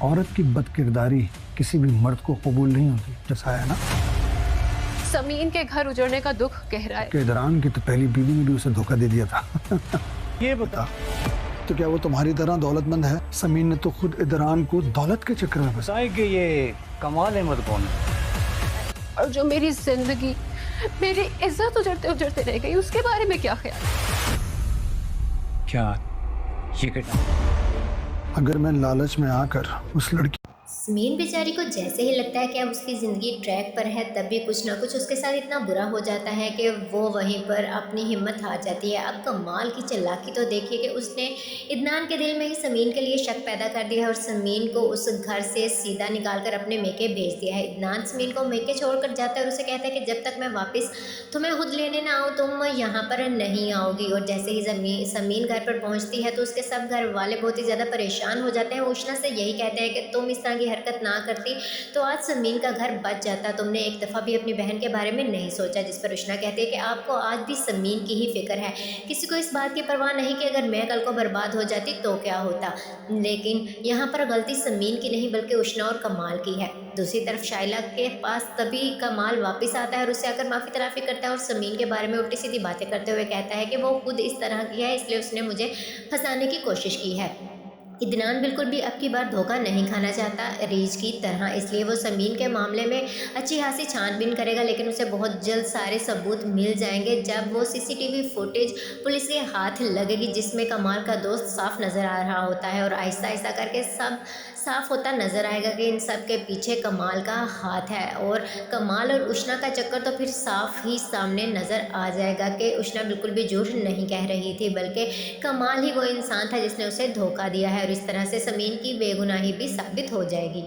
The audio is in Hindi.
औरत की बदकिरदारी किसी भी मर्द को कबूल नहीं होती, जैसा है ना। समीन के घर उजड़ने का दुख गहरा है। इदरान की तो पहली बीवी ने भी उसे धोखा दे दिया था। ये बता, तो क्या वो तुम्हारी तरह दौलतमंद है? समीन ने तो खुद इदरान को दौलत के चक्कर में फंसा। बताए कि ये कमाल अहमद कौन है? और जो मेरी जिंदगी, मेरी इज्जत उजड़ते उजड़ते रह गई, उसके बारे में क्या ख्याल? क्या ये अगर मैं लालच में आकर उस लड़की समीन बेचारी को जैसे ही लगता है कि अब उसकी ज़िंदगी ट्रैक पर है, तभी कुछ ना कुछ उसके साथ इतना बुरा हो जाता है कि वो वहीं पर अपनी हिम्मत हार जाती है। अब कमाल की चालाकी तो देखिए कि उसने इदनान के दिल में ही समीन के लिए शक पैदा कर दिया है और समीन को उस घर से सीधा निकाल कर अपने मेके भेज दिया है। इदनान समीन को मेके छोड़ कर जाता है और उसे कहता है कि जब तक मैं वापस तुम्हें खुद लेने ना आऊँ तुम यहाँ पर नहीं आओगी। और जैसे ही समीन घर पर पहुँचती है तो उसके सब घर वाले बहुत ही ज़्यादा परेशान हो जाते हैं। उष्णा से यही कहते हैं कि तुम इस तरह की हरकत ना करती तो आज समीन का घर बच जाता, तुमने एक दफ़ा भी अपनी बहन के बारे में नहीं सोचा। जिस पर उष्णा कहती है कि आपको आज भी समीन की ही फिक्र है, किसी को इस बात की परवाह नहीं कि अगर मैं कल को बर्बाद हो जाती तो क्या होता। लेकिन यहाँ पर गलती समीन की नहीं बल्कि उष्णा और कमाल की है। दूसरी तरफ शाइला के पास तभी कमाल वापस आता है और उससे आकर माफ़ी तलाफ़ी करता है और समीन के बारे में उल्टी सीधी बातें करते हुए कहता है कि वो खुद इस तरह की है, इसलिए उसने मुझे फंसाने की कोशिश की है। इदनान बिल्कुल भी अब की बार धोखा नहीं खाना चाहता रीज की तरह, इसलिए वो समीन के मामले में अच्छी खासी छानबीन करेगा, लेकिन उसे बहुत जल्द सारे सबूत मिल जाएंगे जब वो सीसीटीवी फुटेज पुलिस के हाथ लगेगी जिसमें कमाल का दोस्त साफ नज़र आ रहा होता है और आहिस्ता आहिस्ता करके सब साफ होता नज़र आएगा कि इन सब के पीछे कमाल का हाथ है। और कमाल और उष्णा का चक्कर तो फिर साफ ही सामने नज़र आ जाएगा कि उष्णा बिल्कुल भी झूठ नहीं कह रही थी, बल्कि कमाल ही वो इंसान था जिसने उसे धोखा दिया है और इस तरह से समीन की बेगुनाही भी साबित हो जाएगी।